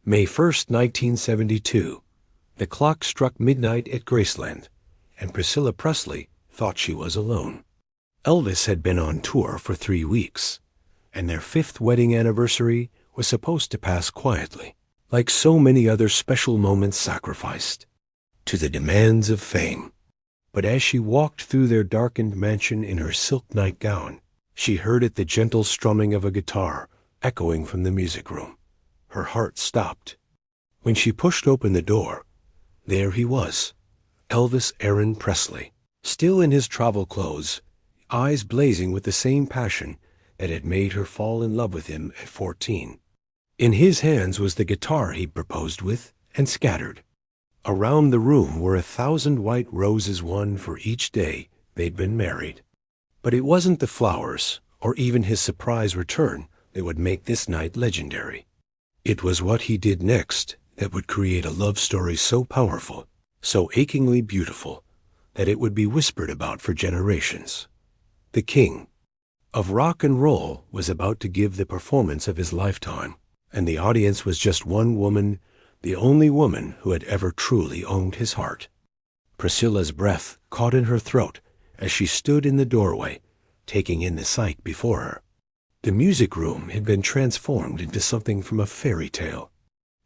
May 1st, 1972. The clock struck midnight at Graceland, and Priscilla Presley thought she was alone. Elvis had been on tour for 3 weeks, and their 5th wedding anniversary was supposed to pass quietly, like so many other special moments sacrificed to the demands of fame. But as she walked through their darkened mansion in her silk nightgown, she heard the gentle strumming of a guitar echoing from the music room. Her heart stopped. When she pushed open the door, there he was, Elvis Aaron Presley, still in his travel clothes, eyes blazing with the same passion that had made her fall in love with him at 14. In his hands was the guitar he'd proposed with and scattered. Around the room were 1,000 white roses, one for each day they'd been married. But it wasn't the flowers, or even his surprise return, that would make this night legendary. It was what he did next that would create a love story so powerful, so achingly beautiful, that it would be whispered about for generations. The king of rock and roll was about to give the performance of his lifetime, and the audience was just one woman, the only woman who had ever truly owned his heart. Priscilla's breath caught in her throat as she stood in the doorway, taking in the sight before her. The music room had been transformed into something from a fairy tale.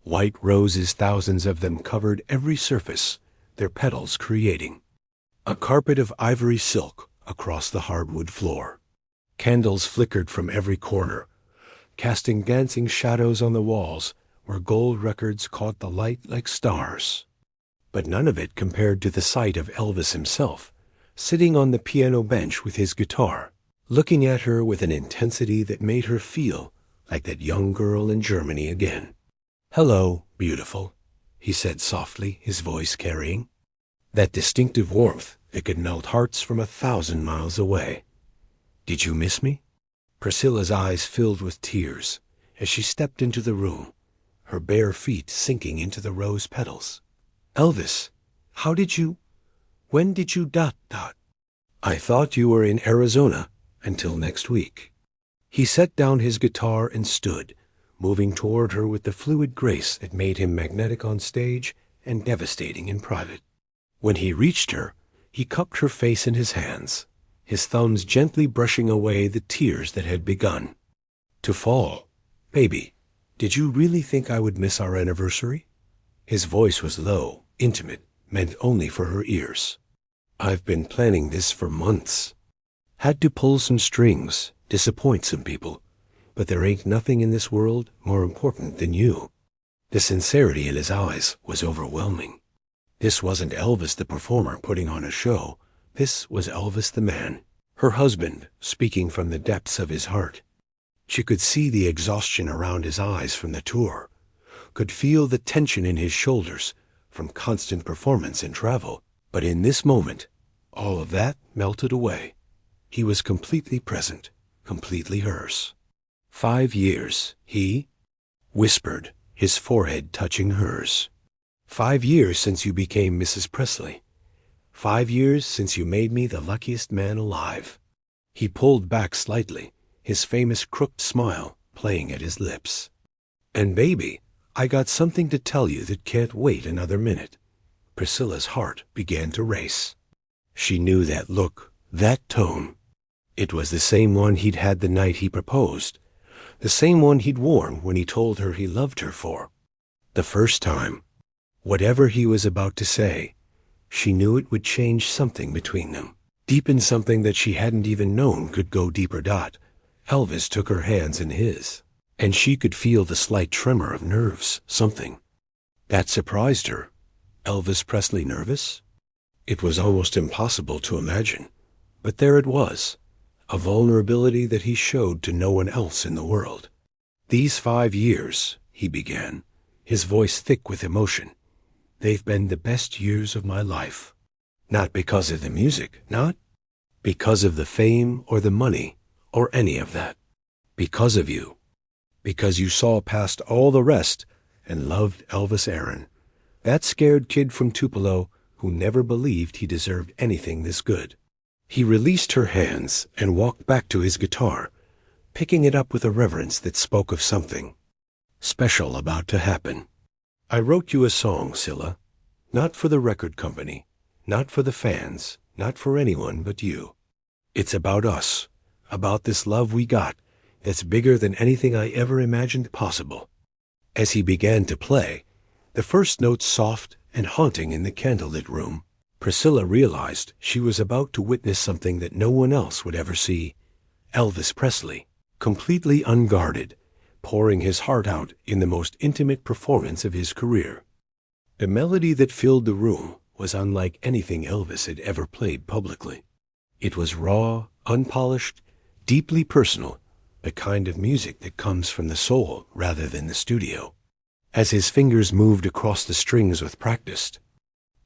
White roses, thousands of them, covered every surface, their petals creating a carpet of ivory silk across the hardwood floor. Candles flickered from every corner, casting dancing shadows on the walls where gold records caught the light like stars. But none of it compared to the sight of Elvis himself, sitting on the piano bench with his guitar, looking at her with an intensity that made her feel like that young girl in Germany again. "Hello, beautiful," he said softly, his voice carrying that distinctive warmth that could melt hearts from 1,000 miles away. "Did you miss me?" Priscilla's eyes filled with tears as she stepped into the room, her bare feet sinking into the rose petals. "Elvis, when did you ... I thought you were in Arizona until next week." He set down his guitar and stood, moving toward her with the fluid grace that made him magnetic on stage and devastating in private. When he reached her, he cupped her face in his hands, his thumbs gently brushing away the tears that had begun to fall. "Baby, did you really think I would miss our anniversary?" His voice was low, intimate, meant only for her ears. "I've been planning this for months. Had to pull some strings, disappoint some people, but there ain't nothing in this world more important than you." The sincerity in his eyes was overwhelming. This wasn't Elvis the performer putting on a show. This was Elvis the man, her husband, speaking from the depths of his heart. She could see the exhaustion around his eyes from the tour, could feel the tension in his shoulders from constant performance and travel. But in this moment, all of that melted away. He was completely present, completely hers. 5 years, he whispered, his forehead touching hers. 5 years since you became Mrs. Presley. 5 years since you made me the luckiest man alive. He pulled back slightly, his famous crooked smile playing at his lips. "And baby, I got something to tell you that can't wait another minute." Priscilla's heart began to race. She knew that look, that tone. It was the same one he'd had the night he proposed, the same one he'd worn when he told her he loved her for the first time. Whatever he was about to say, she knew it would change something between them, deepen something that she hadn't even known could go deeper. Elvis took her hands in his, and she could feel the slight tremor of nerves, something that surprised her. Elvis Presley nervous? It was almost impossible to imagine, but there it was, a vulnerability that he showed to no one else in the world. "These 5 years," he began, his voice thick with emotion, "they've been the best years of my life. Not because of the music, not because of the fame or the money or any of that. Because of you. Because you saw past all the rest and loved Elvis Aaron, that scared kid from Tupelo who never believed he deserved anything this good." He released her hands and walked back to his guitar, picking it up with a reverence that spoke of something special about to happen. I wrote you a song, Scylla. Not for the record company, not for the fans, not for anyone but you. It's about us, about this love we got that's bigger than anything I ever imagined possible. As he began to play, the first notes soft and haunting in the candlelit room, Priscilla realized she was about to witness something that no one else would ever see. Elvis Presley, completely unguarded, pouring his heart out in the most intimate performance of his career. The melody that filled the room was unlike anything Elvis had ever played publicly. It was raw, unpolished, deeply personal, the kind of music that comes from the soul rather than the studio. As his fingers moved across the strings with practiced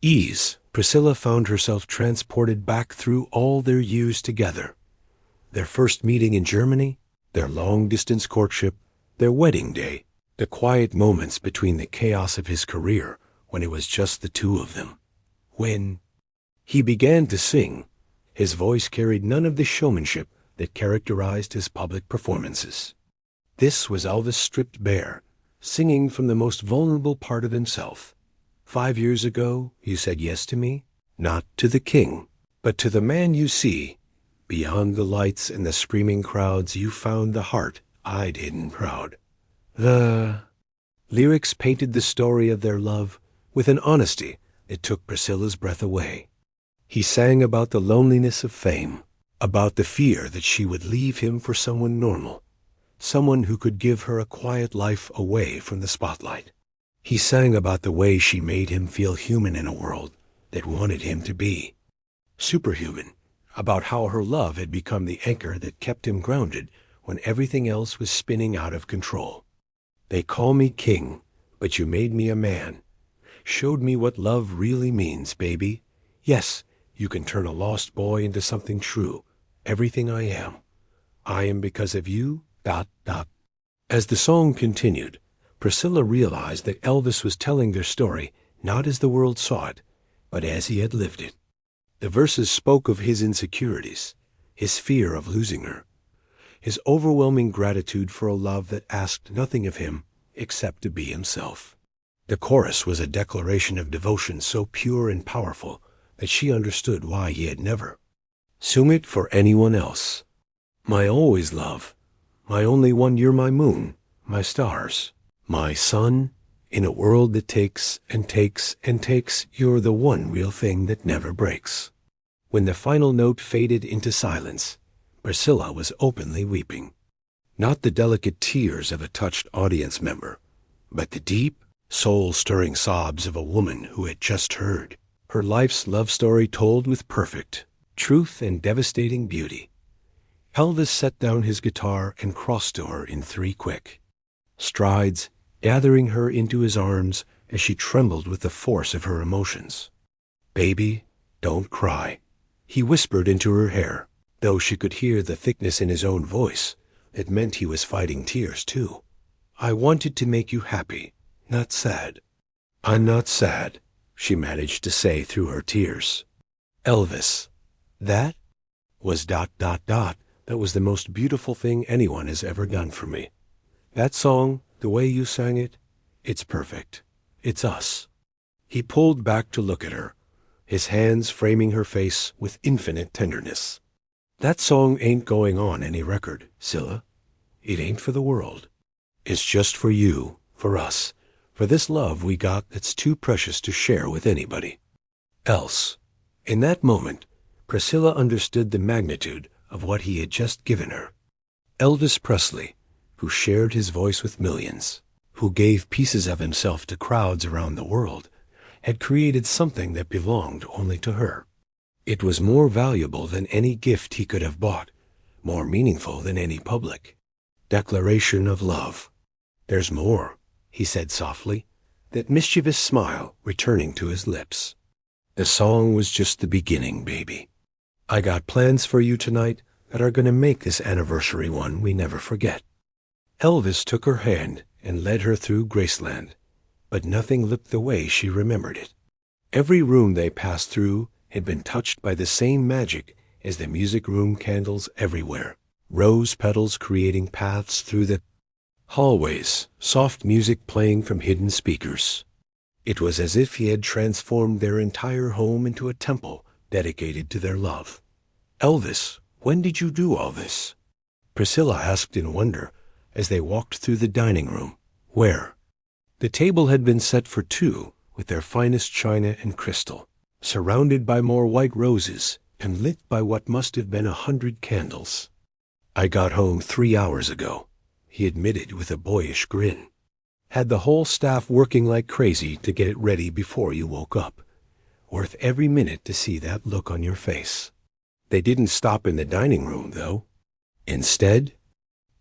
ease, Priscilla found herself transported back through all their years together. Their first meeting in Germany, their long-distance courtship, their wedding day, the quiet moments between the chaos of his career when it was just the two of them. When he began to sing, his voice carried none of the showmanship that characterized his public performances. This was Elvis stripped bare, singing from the most vulnerable part of himself. 5 years ago, you said yes to me, not to the king, but to the man you see. Beyond the lights and the screaming crowds, you found the heart I'd hidden proud. The lyrics painted the story of their love with an honesty that took Priscilla's breath away. He sang about the loneliness of fame, about the fear that she would leave him for someone normal, someone who could give her a quiet life away from the spotlight. He sang about the way she made him feel human in a world that wanted him to be superhuman, about how her love had become the anchor that kept him grounded when everything else was spinning out of control. They call me king, but you made me a man. Showed me what love really means, baby. Yes, you can turn a lost boy into something true. Everything I am because of you, ... As the song continued, Priscilla realized that Elvis was telling their story not as the world saw it, but as he had lived it. The verses spoke of his insecurities, his fear of losing her, his overwhelming gratitude for a love that asked nothing of him except to be himself. The chorus was a declaration of devotion so pure and powerful that she understood why he had never sung it for anyone else. My always love, my only one, you're my moon, my stars, my sun, in a world that takes and takes and takes, you're the one real thing that never breaks. When the final note faded into silence, Priscilla was openly weeping. Not the delicate tears of a touched audience member, but the deep, soul-stirring sobs of a woman who had just heard her life's love story told with perfect truth and devastating beauty. Elvis set down his guitar and crossed to her in 3 quick strides, gathering her into his arms as she trembled with the force of her emotions. Baby, don't cry, he whispered into her hair, though she could hear the thickness in his own voice. It meant he was fighting tears, too. I wanted to make you happy, not sad. I'm not sad, she managed to say through her tears. Elvis, that was ... That was the most beautiful thing anyone has ever done for me. That song, the way you sang it, it's perfect. It's us. He pulled back to look at her, his hands framing her face with infinite tenderness. That song ain't going on any record, Scylla. It ain't for the world. It's just for you, for us, for this love we got that's too precious to share with anybody else. In that moment, Priscilla understood the magnitude of what he had just given her. Elvis Presley, who shared his voice with millions, who gave pieces of himself to crowds around the world, had created something that belonged only to her. It was more valuable than any gift he could have bought, more meaningful than any public declaration of love. There's more, he said softly, that mischievous smile returning to his lips. The song was just the beginning, baby. I got plans for you tonight that are going to make this anniversary one we never forget. Elvis took her hand and led her through Graceland, but nothing looked the way she remembered it. Every room they passed through had been touched by the same magic as the music room candles everywhere, rose petals creating paths through the hallways, soft music playing from hidden speakers. It was as if he had transformed their entire home into a temple dedicated to their love. "Elvis, when did you do all this?" Priscilla asked in wonder as they walked through the dining room. "Where?" The table had been set for two with their finest china and crystal, surrounded by more white roses and lit by what must have been 100 candles. "I got home 3 hours ago," he admitted with a boyish grin. "Had the whole staff working like crazy to get it ready before you woke up. Worth every minute to see that look on your face." They didn't stop in the dining room, though. Instead,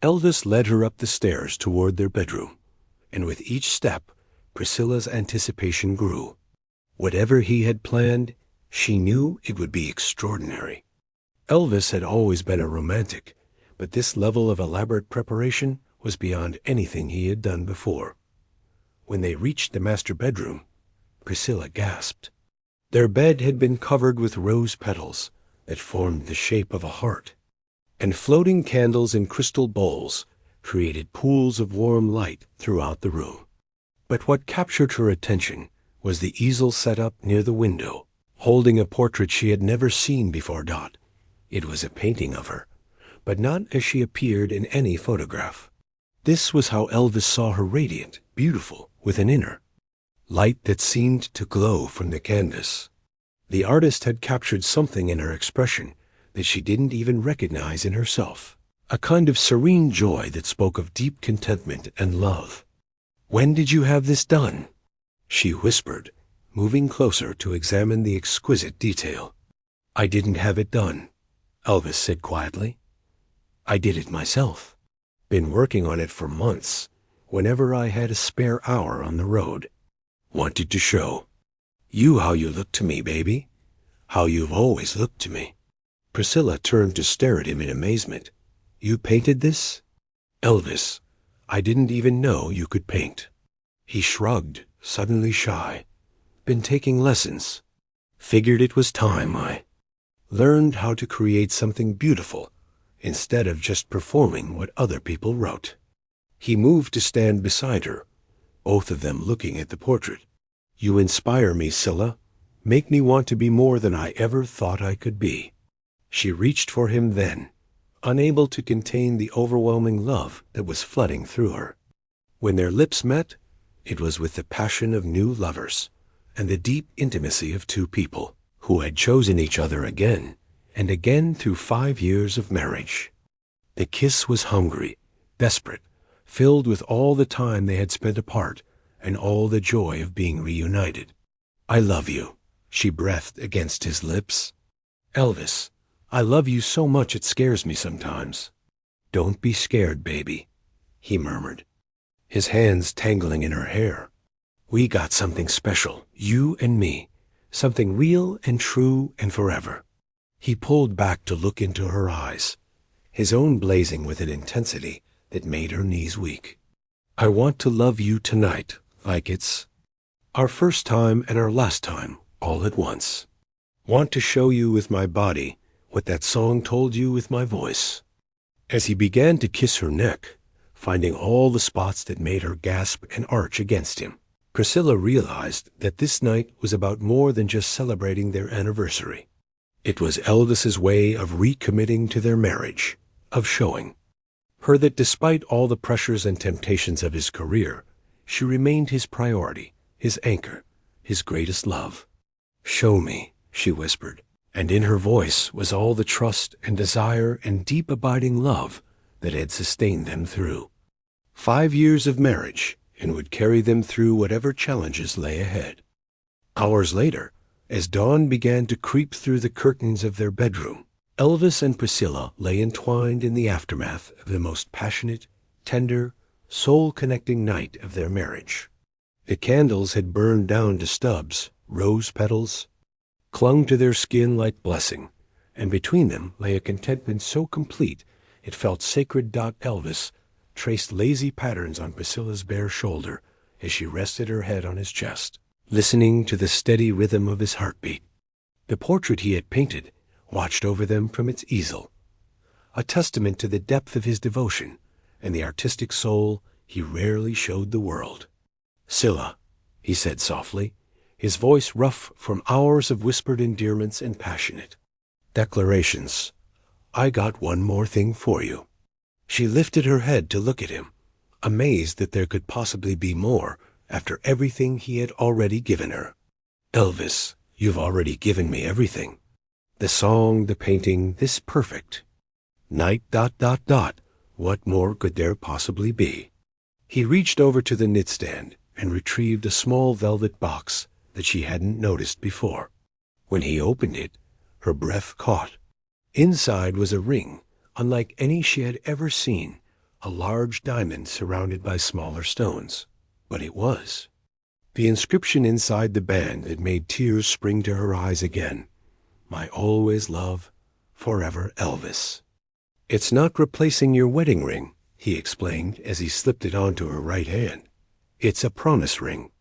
Elvis led her up the stairs toward their bedroom, and with each step, Priscilla's anticipation grew. Whatever he had planned, she knew it would be extraordinary. Elvis had always been a romantic, but this level of elaborate preparation was beyond anything he had done before. When they reached the master bedroom, Priscilla gasped. Their bed had been covered with rose petals that formed the shape of a heart, and floating candles in crystal bowls created pools of warm light throughout the room. But what captured her attention was the easel set up near the window, holding a portrait she had never seen before. It was a painting of her, but not as she appeared in any photograph. This was how Elvis saw her: radiant, beautiful, with an inner light that seemed to glow from the canvas. The artist had captured something in her expression that she didn't even recognize in herself, a kind of serene joy that spoke of deep contentment and love. "When did you have this done?" she whispered, moving closer to examine the exquisite detail. "I didn't have it done," Elvis said quietly. "I did it myself. Been working on it for months, whenever I had a spare hour on the road. Wanted to show you how you look to me, baby. How you've always looked to me." Priscilla turned to stare at him in amazement. "You painted this?" "Elvis, I didn't even know you could paint." He shrugged, suddenly shy. "Been taking lessons. Figured it was time I learned how to create something beautiful instead of just performing what other people wrote." He moved to stand beside her, both of them looking at the portrait. "You inspire me, Scylla. Make me want to be more than I ever thought I could be." She reached for him then, unable to contain the overwhelming love that was flooding through her. When their lips met, it was with the passion of new lovers and the deep intimacy of two people who had chosen each other again and again through 5 years of marriage. The kiss was hungry, desperate, filled with all the time they had spent apart and all the joy of being reunited. "I love you," she breathed against his lips. "Elvis, I love you so much it scares me sometimes." "Don't be scared, baby," he murmured, his hands tangling in her hair. "We got something special, you and me, something real and true and forever." He pulled back to look into her eyes, his own blazing with an intensity that made her knees weak. "I want to love you tonight like it's our first time and our last time all at once. Want to show you with my body what that song told you with my voice." As he began to kiss her neck, finding all the spots that made her gasp and arch against him, Priscilla realized that this night was about more than just celebrating their anniversary. It was Elvis's way of recommitting to their marriage, of showing her that despite all the pressures and temptations of his career, she remained his priority, his anchor, his greatest love. "Show me," she whispered, and in her voice was all the trust and desire and deep abiding love that had sustained them through 5 years of marriage and would carry them through whatever challenges lay ahead. Hours later, as dawn began to creep through the curtains of their bedroom, Elvis and Priscilla lay entwined in the aftermath of the most passionate, tender, soul-connecting night of their marriage. The candles had burned down to stubs, rose petals, clung to their skin like blessing, and between them lay a contentment so complete it felt sacred. Elvis traced lazy patterns on Priscilla's bare shoulder as she rested her head on his chest, listening to the steady rhythm of his heartbeat. The portrait he had painted watched over them from its easel, a testament to the depth of his devotion and the artistic soul he rarely showed the world. "Scylla," he said softly, his voice rough from hours of whispered endearments and passionate declarations. "I got one more thing for you." She lifted her head to look at him, amazed that there could possibly be more after everything he had already given her. "Elvis, you've already given me everything. The song, the painting, this perfect night ... What more could there possibly be?" He reached over to the knitstand and retrieved a small velvet box that she hadn't noticed before. When he opened it, her breath caught. Inside was a ring, unlike any she had ever seen, a large diamond surrounded by smaller stones. But it was. The inscription inside the band had made tears spring to her eyes again. "My always love, forever Elvis." "It's not replacing your wedding ring," he explained as he slipped it onto her right hand. "It's a promise ring.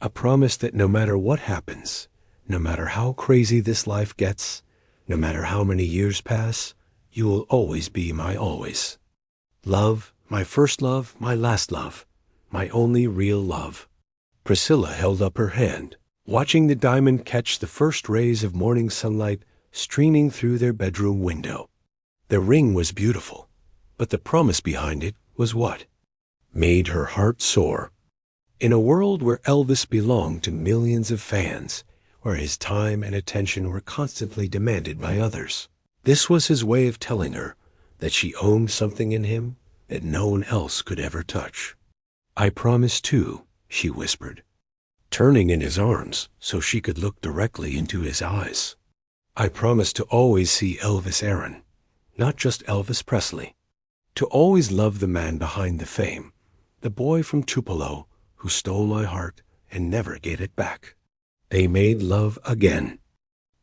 A promise that no matter what happens, no matter how crazy this life gets, no matter how many years pass, you will always be my always. Love, my first love, my last love, my only real love." Priscilla held up her hand, watching the diamond catch the first rays of morning sunlight streaming through their bedroom window. The ring was beautiful, but the promise behind it was what made her heart soar. In a world where Elvis belonged to millions of fans, where his time and attention were constantly demanded by others, this was his way of telling her that she owned something in him that no one else could ever touch. "I promise too," she whispered, turning in his arms so she could look directly into his eyes. "I promise to always see Elvis Aaron, not just Elvis Presley. To always love the man behind the fame, the boy from Tupelo who stole my heart and never get it back." They made love again.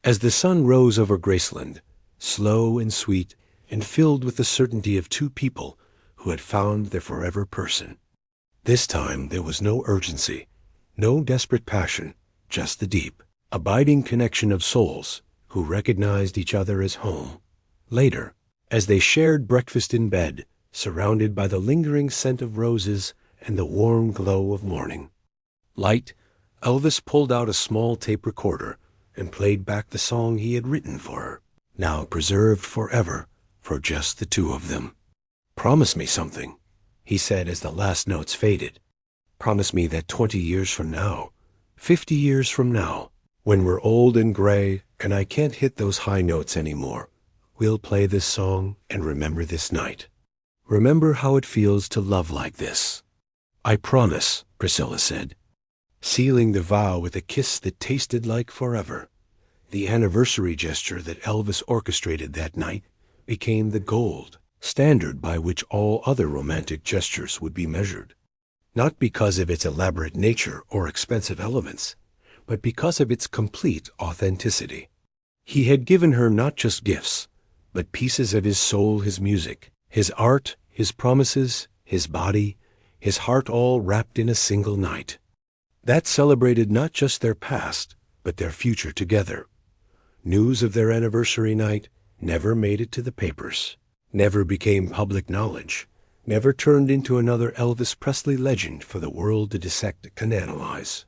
As the sun rose over Graceland, slow and sweet and filled with the certainty of two people who had found their forever person. This time there was no urgency, no desperate passion, just the deep, abiding connection of souls who recognized each other as home. Later, as they shared breakfast in bed, surrounded by the lingering scent of roses and the warm glow of morning light, Elvis pulled out a small tape recorder and played back the song he had written for her, now preserved forever for just the two of them. "Promise me something," he said as the last notes faded. "Promise me that 20 years from now, 50 years from now, when we're old and gray and I can't hit those high notes anymore, we'll play this song and remember this night. Remember how it feels to love like this." "I promise," Priscilla said, sealing the vow with a kiss that tasted like forever. The anniversary gesture that Elvis orchestrated that night became the gold standard by which all other romantic gestures would be measured, not because of its elaborate nature or expensive elements, but because of its complete authenticity. He had given her not just gifts, but pieces of his soul, his music, his art, his promises, his body, his heart, all wrapped in a single night that celebrated not just their past, but their future together. News of their anniversary night never made it to the papers, never became public knowledge, never turned into another Elvis Presley legend for the world to dissect and analyze.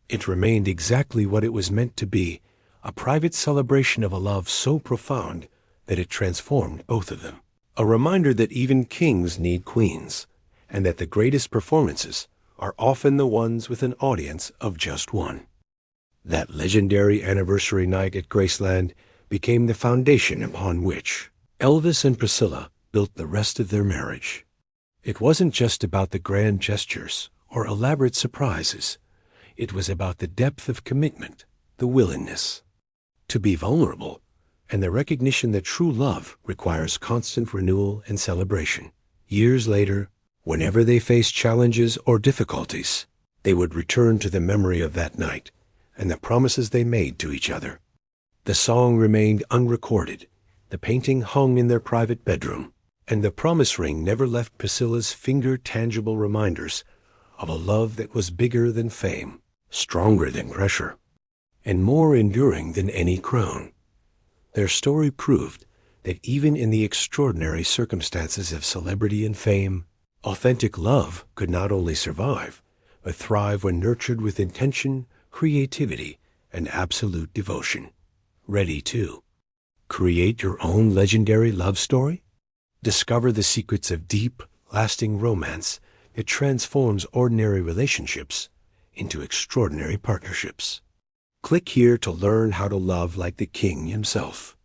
It remained exactly what it was meant to be, a private celebration of a love so profound that it transformed both of them. A reminder that even kings need queens, and that the greatest performances are often the ones with an audience of just one. That legendary anniversary night at Graceland became the foundation upon which Elvis and Priscilla built the rest of their marriage. It wasn't just about the grand gestures or elaborate surprises. It was about the depth of commitment, the willingness to be vulnerable, and the recognition that true love requires constant renewal and celebration. Years later, whenever they faced challenges or difficulties, they would return to the memory of that night and the promises they made to each other. The song remained unrecorded, the painting hung in their private bedroom, and the promise ring never left Priscilla's finger tangible reminders of a love that was bigger than fame, stronger than pressure, and more enduring than any crown. Their story proved that even in the extraordinary circumstances of celebrity and fame, authentic love could not only survive, but thrive when nurtured with intention, creativity, and absolute devotion. Ready to create your own legendary love story? Discover the secrets of deep, lasting romance that transforms ordinary relationships into extraordinary partnerships. Click here to learn how to love like the king himself.